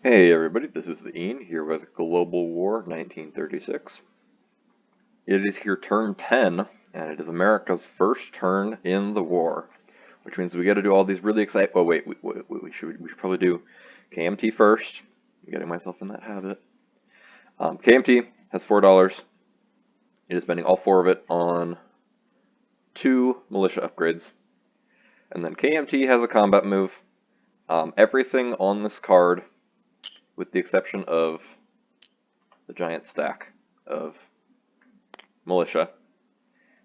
Hey everybody, this is the Ian here with Global War 1936. It is here turn 10, and it is America's first turn in the war, which means we got to do all these really exciting. Oh wait, we should probably do KMT first. I'm getting myself in that habit. KMT has $4. It is spending all 4 of it on 2 militia upgrades, and then KMT has a combat move. Everything on this card, with the exception of the giant stack of militia,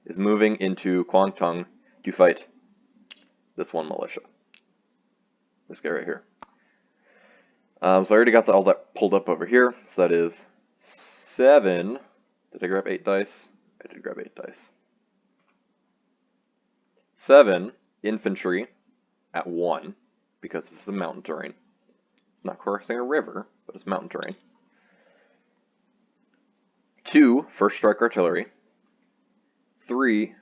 is moving into Kwangtung to fight this one militia. This guy right here. So I already got all that pulled up over here. So that is 7. Did I grab 8 dice? I did grab 8 dice. 7 infantry at 1, because this is a mountain terrain. It's not crossing a river, but it's mountain terrain. 2 first strike artillery. 3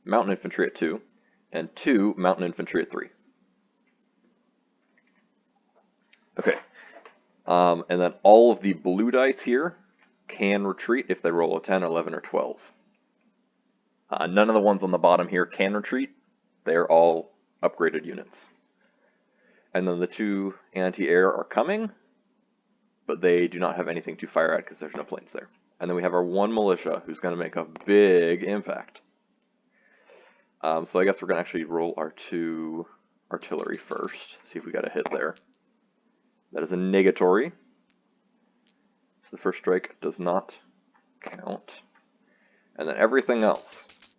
mountain infantry at 2, and 2 mountain infantry at 3. Okay, and then all of the blue dice here can retreat if they roll a 10, 11, or 12. None of the ones on the bottom here can retreat. They're all upgraded units. And then the 2 anti-air are coming, but they do not have anything to fire at because there's no planes there. And then we have our 1 militia who's going to make a big impact. So I guess we're going to actually roll our 2 artillery first, see if we got a hit there. That is a negatory. So the first strike does not count. And then everything else,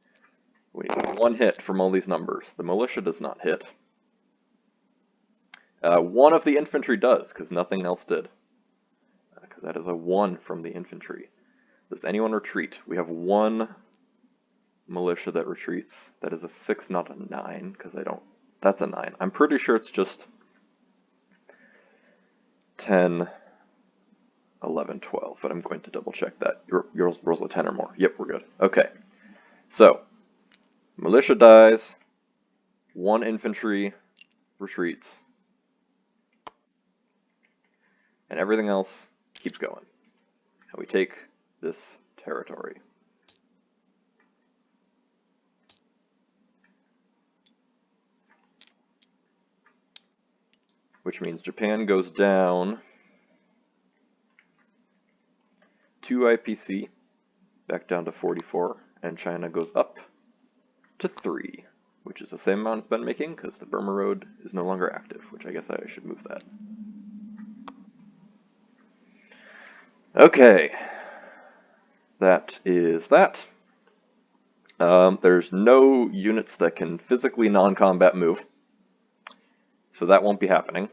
we need 1 hit from all these numbers. The militia does not hit. 1 of the infantry does, because nothing else did. Because that is a 1 from the infantry. Does anyone retreat? We have 1 militia that retreats. That is a 6, not a 9, because I don't... That's a 9. I'm pretty sure it's just 10, 11, 12, but I'm going to double check that. Yours rolls a 10 or more. Yep, we're good. Okay, so militia dies, 1 infantry retreats, and everything else keeps going. And we take this territory. Which means Japan goes down 2 IPC, back down to 44, and China goes up to 3, which is the same amount it's been making, because the Burma Road is no longer active, which I guess I should move that. Okay, that is that. There's no units that can physically non-combat move, so that won't be happening.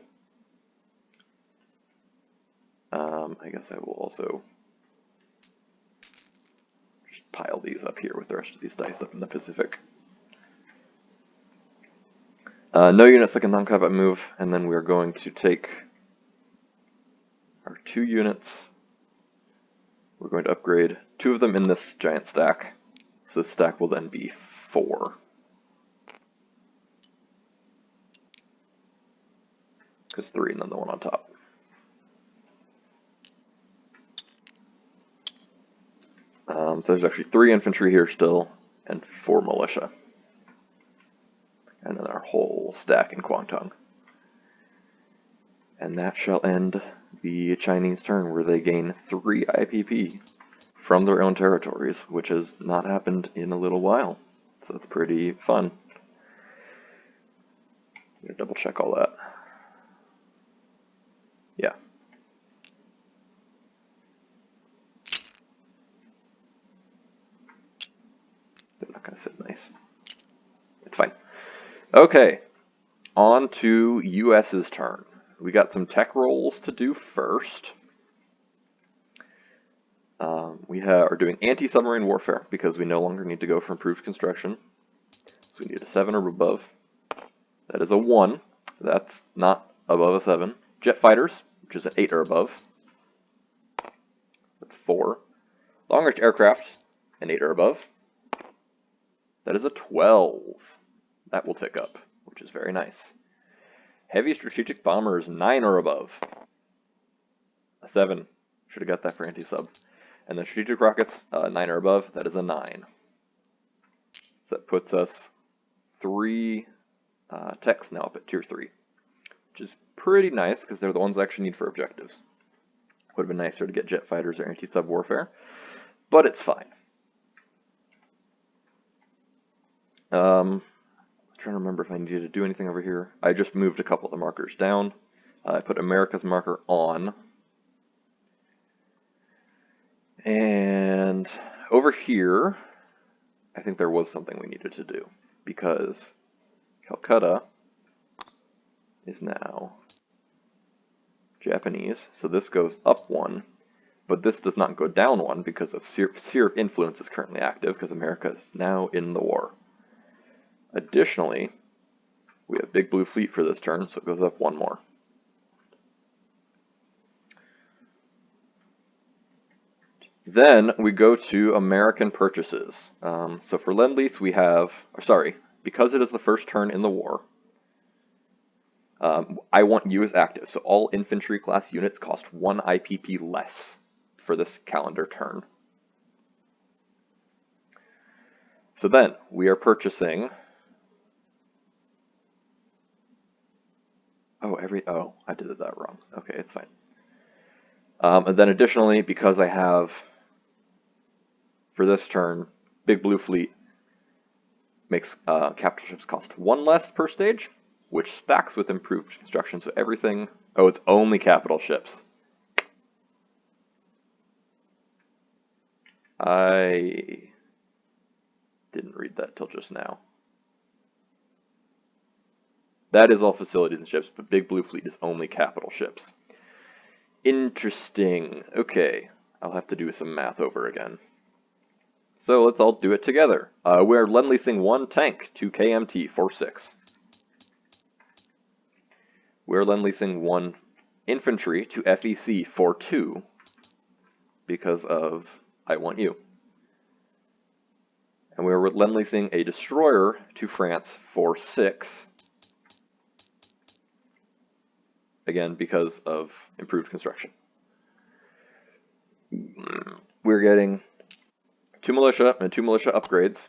I guess I will also just pile these up here with the rest of these dice up in the Pacific. No units that can non-combat move, and then we're going to take our 2 units. We're going to upgrade 2 of them in this giant stack, so this stack will then be 4. Because 3 and then the one on top. So there's actually 3 infantry here still, and 4 militia. And then our whole stack in Kwangtung. And that shall end the Chinese turn, where they gain 3 IPP from their own territories, which has not happened in a little while. So it's pretty fun. I'm gonna double check all that. Yeah. They're not gonna sit nice. It's fine. Okay, on to US's turn. We got some tech rolls to do first. We are doing anti-submarine warfare because we no longer need to go for improved construction. So we need a 7 or above. That is a 1. That's not above a 7. Jet fighters, which is an 8 or above. That's 4. Long-range aircraft, an 8 or above. That is a 12. That will tick up, which is very nice. Heavy strategic bombers, 9 or above. A 7. Should have got that for anti-sub. And then strategic rockets, 9 or above, that is a 9. So that puts us 3 techs now up at tier 3, which is pretty nice because they're the ones I actually need for objectives. Would have been nicer to get jet fighters or anti-sub warfare, but it's fine. I'm trying to remember if I needed to do anything over here. I just moved a couple of the markers down. I put America's marker on. And over here, I think there was something we needed to do, because Calcutta is now Japanese, so this goes up 1, but this does not go down 1 because of Sphere of Influence is currently active, because America is now in the war. Additionally, we have Big Blue Fleet for this turn, so it goes up 1 more. Then we go to American purchases. So for Lend-Lease we have, because it is the first turn in the war, I want you as active. So all infantry class units cost 1 IPP less for this calendar turn. So then we are purchasing. Oh, I did that wrong. Okay, it's fine. And then additionally, because I have, for this turn, Big Blue Fleet makes capital ships cost 1 less per stage, which stacks with improved construction. So everything, it's only capital ships. I didn't read that till just now. That is all facilities and ships, but Big Blue Fleet is only capital ships. Interesting. Okay, I'll have to do some math over again. So let's all do it together. We're Lend-Leasing 1 tank to KMT 4-6. We're Lend-Leasing 1 infantry to FEC 4-2 because of I want you. And we're Lend-Leasing a destroyer to France 4-6. Again, because of improved construction. We're getting 2 militia and 2 militia upgrades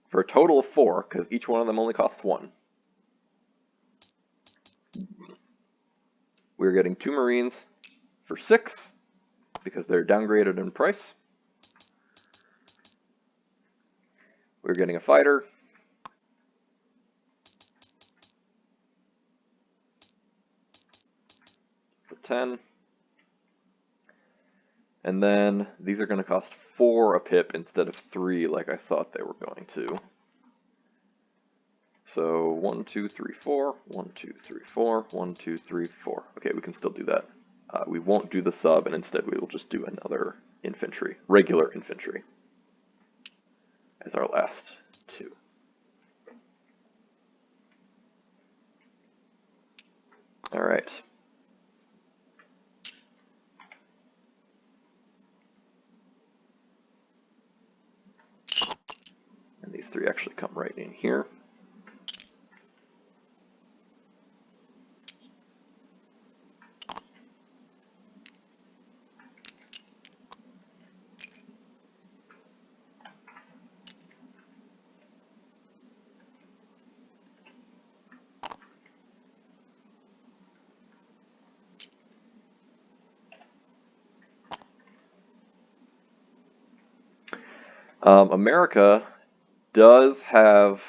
for a total of 4, because each one of them only costs 1. We're getting 2 Marines for 6, because they're downgraded in price. We're getting a fighter for 10. And then these are going to cost 4 a pip instead of 3 like I thought they were going to. So 1, 2, 3, 4, 1, 2, 3, 4, 1, 2, 3, 4. Okay, we can still do that. We won't do the sub, and instead we will just do another infantry, regular infantry, as our last 2. All right. And these 3 actually come right in here. America does have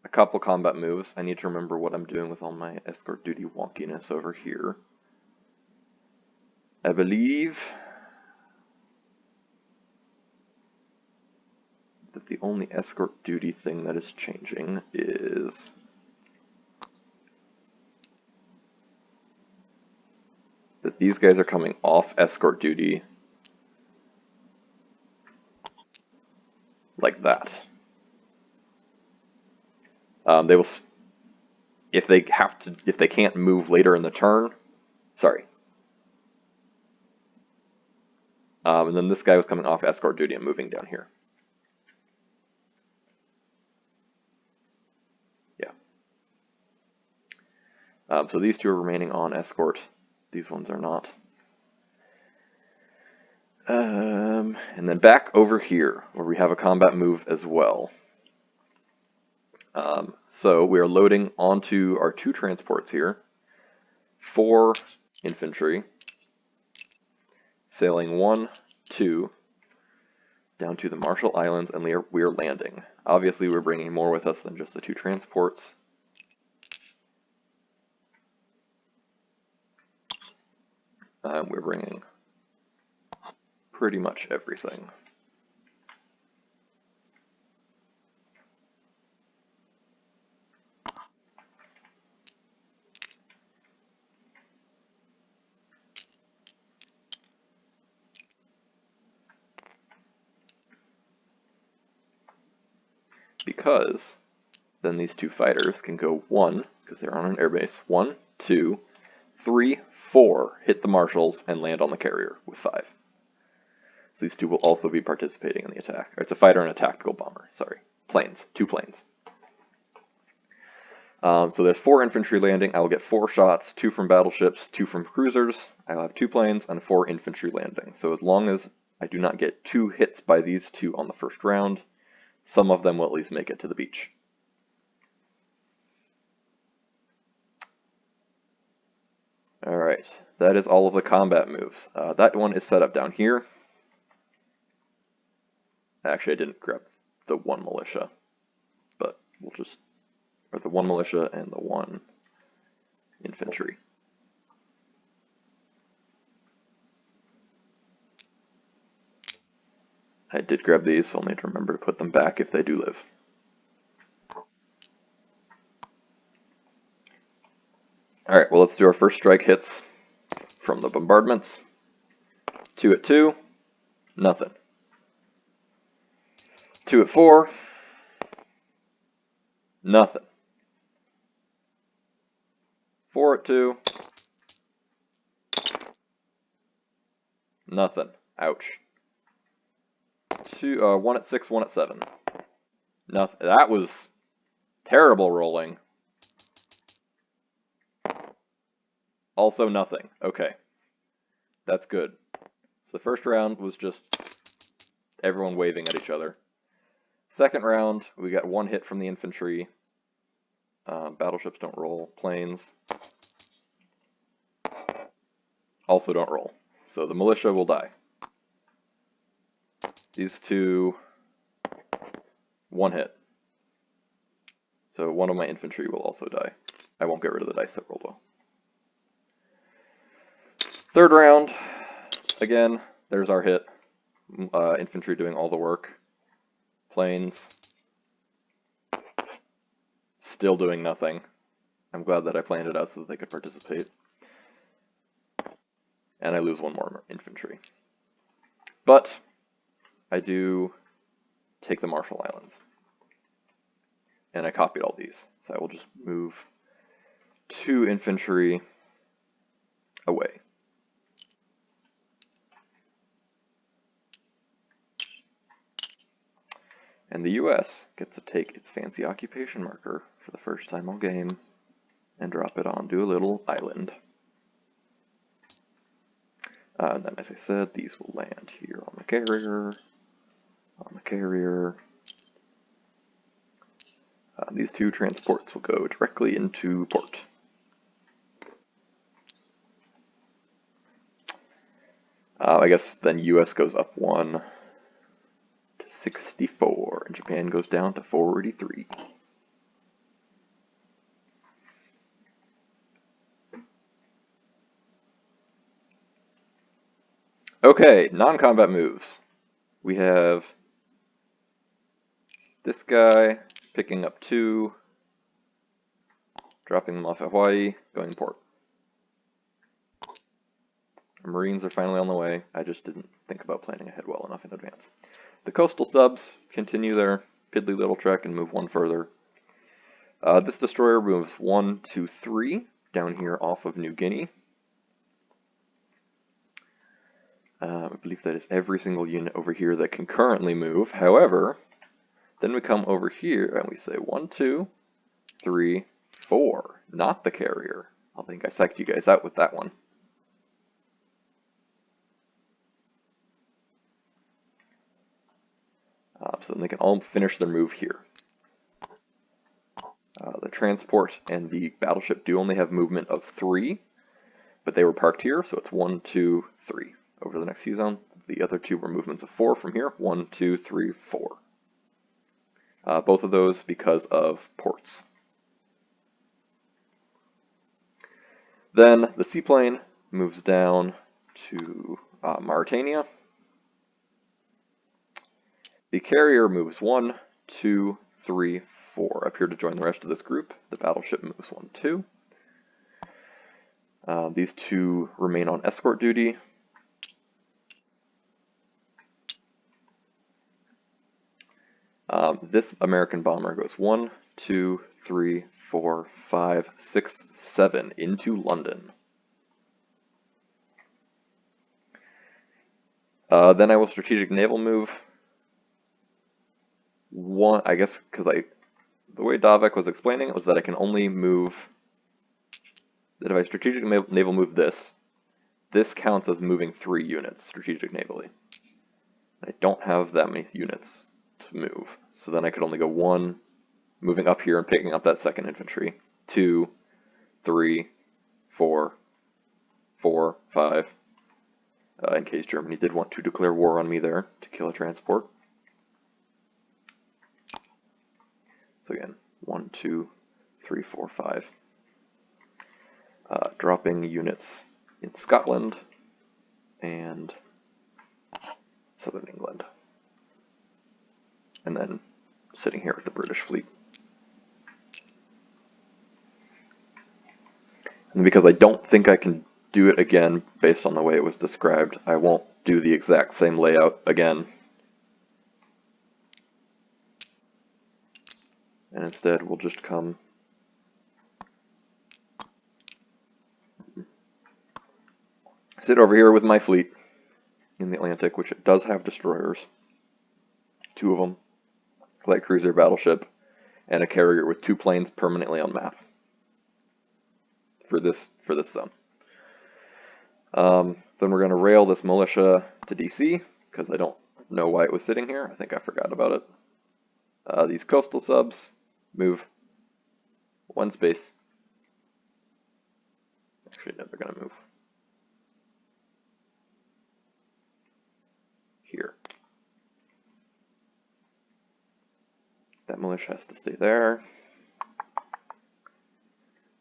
a couple combat moves. I need to remember what I'm doing with all my escort duty wonkiness over here. I believe that the only escort duty thing that is changing is that these guys are coming off escort duty like that. They will, if they can't move later in the turn. Sorry. And then this guy was coming off escort duty and moving down here. Yeah. So these two are remaining on escort. These ones are not. And then back over here, where we have a combat move as well. So we are loading onto our 2 transports here. 4 infantry. Sailing 1, 2, down to the Marshall Islands, and we are landing. Obviously, we're bringing more with us than just the 2 transports. We're bringing pretty much everything. Because then these 2 fighters can go 1, because they're on an airbase, 1, 2, 3, 4, hit the Marshalls, and land on the carrier with 5. So these 2 will also be participating in the attack. Or it's a fighter and a tactical bomber, sorry. Planes, 2 planes. So there's 4 infantry landing. I will get 4 shots, 2 from battleships, 2 from cruisers. I'll have 2 planes and 4 infantry landing. So as long as I do not get 2 hits by these 2 on the first round, some of them will at least make it to the beach. Alright, that is all of the combat moves. That one is set up down here. Actually, I didn't grab the 1 militia, but we'll just, or the 1 militia and the 1 infantry. I did grab these, so I'll need to remember to put them back if they do live. Alright, well, let's do our first strike hits from the bombardments. 2 at 2, nothing. 2 at 4, nothing. 4 at 2, nothing. Ouch. 1 at 6, 1 at 7. Nothing. That was terrible rolling. Also nothing. Okay. That's good. So the first round was just everyone waving at each other. Second round, we got 1 hit from the infantry. Battleships don't roll. Planes also don't roll. So the militia will die. These 2, 1 hit. So 1 of my infantry will also die. I won't get rid of the dice that rolled well. Third round, again, there's our hit. Infantry doing all the work. Planes still doing nothing. I'm glad that I planned it out so that they could participate. And I lose 1 more infantry. But I do take the Marshall Islands. And I copied all these. So I will just move 2 infantry away. And the US gets to take its fancy occupation marker for the first time all game and drop it onto a little island. And then, as I said, these will land here on the carrier, these 2 transports will go directly into port. I guess then US goes up 1 to 64, and Japan goes down to 43. Okay, non-combat moves. We have this guy picking up 2, dropping them off at Hawaii, going port. Our Marines are finally on the way. I just didn't think about planning ahead well enough in advance. The coastal subs continue their piddly little trek and move 1 further. This destroyer moves 1, 2, 3 down here off of New Guinea. I believe that is every single unit over here that can currently move. However, then we come over here and we say 1, 2, 3, 4. Not the carrier. I think I psyched you guys out with that one. So then they can all finish their move here. The transport and the battleship do only have movement of 3, but they were parked here, so it's 1, 2, 3 over the next sea zone. The other 2 were movements of 4 from here, 1, 2, 3, 4. Both of those because of ports. Then the seaplane moves down to Mauritania. The carrier moves 1, 2, 3, 4 up here to join the rest of this group. The battleship moves 1, 2. These 2 remain on escort duty. This American bomber goes 1, 2, 3, 4, 5, 6, 7 into London. Then I will strategic naval move 1, I guess, because the way Davek was explaining it was that I can only move, that if I strategic naval move this counts as moving 3 units strategic navally. I don't have that many units to move, so then I could only go 1, moving up here and picking up that 2nd infantry, 2, 3, 4, 4, 5, in case Germany did want to declare war on me there to kill a transport. So again, 1, 2, 3, 4, 5. Dropping units in Scotland and Southern England. And then sitting here with the British fleet. And because I don't think I can do it again based on the way it was described, I won't do the exact same layout again. And instead we'll just come sit over here with my fleet in the Atlantic, which it does have destroyers. 2 of them, light cruiser, battleship, and a carrier with 2 planes permanently on map for this zone. Then we're going to rail this militia to DC, because I don't know why it was sitting here. I think I forgot about it. These coastal subs move 1 space. Actually, no, they're going to move here. That militia has to stay there.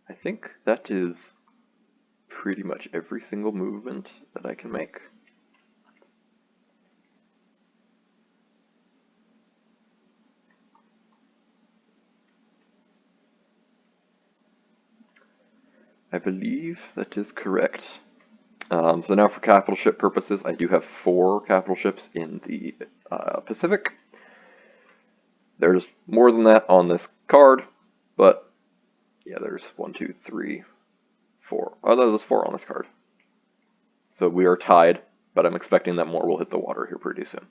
I think that is pretty much every single movement that I can make. I believe that is correct. So now for capital ship purposes, I do have 4 capital ships in the Pacific. There's more than that on this card, but yeah, there's 1, 2, 3, 4. Oh, there's 4 on this card. So we are tied, but I'm expecting that more will hit the water here pretty soon.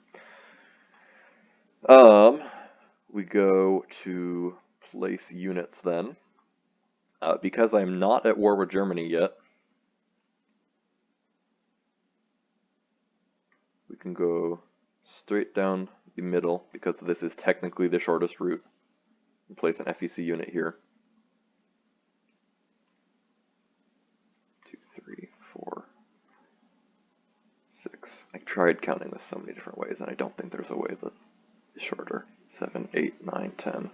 We go to place units then. Because I'm not at war with Germany yet, we can go straight down the middle, because this is technically the shortest route, and place an FEC unit here. 2, 3, 4, 6. I tried counting this so many different ways, and I don't think there's a way that is shorter. 7, 8, 9, 10,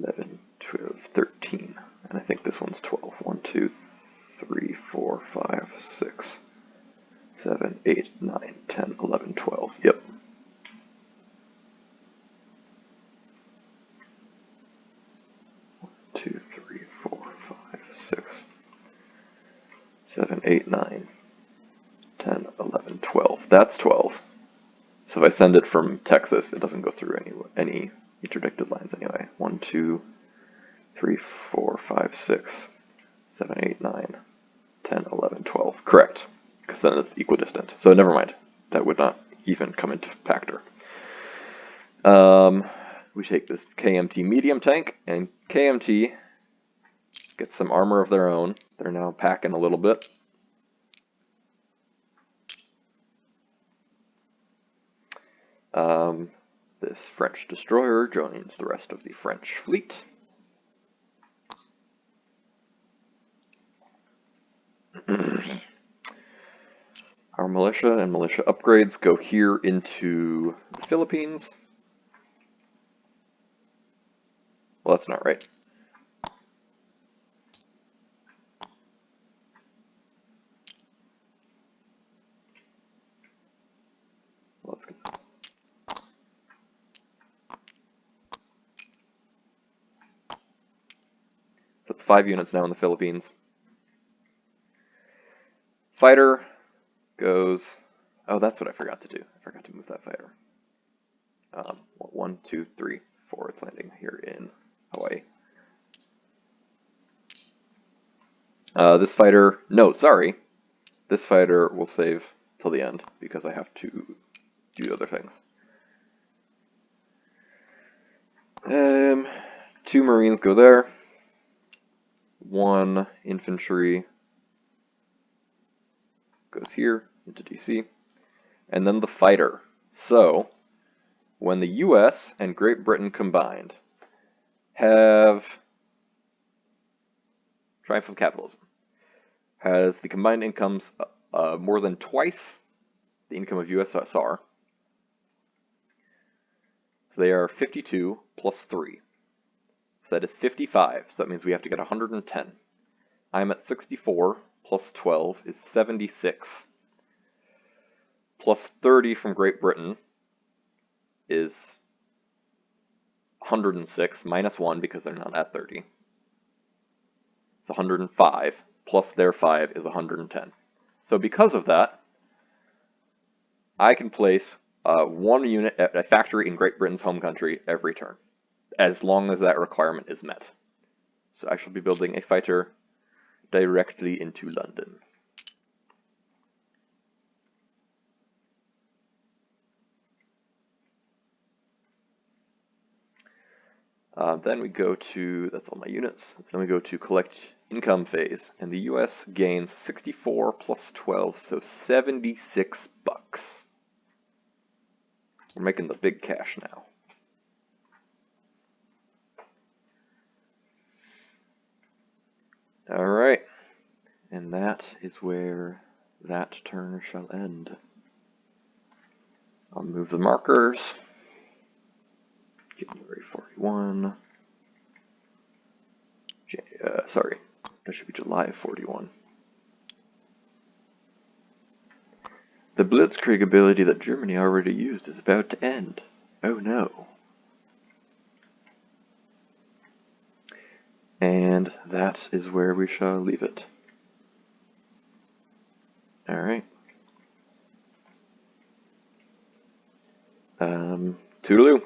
11, 12, 13. And I think this one's 12. 1, 2, 3, 4, 5, 6, 7, 8, 9, 10, 11, 12. Yep. Two, 3, 4, 5, 6, 7, 8, 9, 10, 11, 12. That's 12. So if I send it from Texas, it doesn't go through any interdicted lines anyway. 1, 2, 3, 4, 5, 6, 7, 8, 9, 10, 11, 12. Correct, because then it's equidistant. So never mind. That would not even come into factor. We take this KMT medium tank, and KMT get some armor of their own. They're now packing a little bit. This French destroyer joins the rest of the French fleet. Our militia and militia upgrades go here into the Philippines. Well, that's not right. Let's go. That's 5 units now in the Philippines. Fighter goes... Oh, that's what I forgot to do. I forgot to move that fighter. 1, 2, 3, 4. It's landing here in Hawaii. This fighter... No, sorry. This fighter will save till the end because I have to do other things. 2 Marines go there. 1 infantry goes here into DC. And then the fighter. So, when the US and Great Britain combined have Triumph of Capitalism, has the combined incomes more than twice the income of USSR. So they are 52 plus 3. So that is 55, so that means we have to get 110. I'm at 64, plus 12 is 76. Plus 30 from Great Britain is 106, minus 1 because they're not at 30. It's 105, plus their 5 is 110. So because of that, I can place 1 unit at a factory in Great Britain's home country every turn, as long as that requirement is met. So I shall be building a fighter directly into London. Then we go to, that's all my units, then we go to collect income phase, and the US gains 64 plus 12, so 76 bucks. We're making the big cash now. Alright, and that is where that turn shall end. I'll move the markers. January 41. Sorry, that should be July 41. The Blitzkrieg ability that Germany already used is about to end. Oh no. And that is where we shall leave it. Alright. Toodaloo.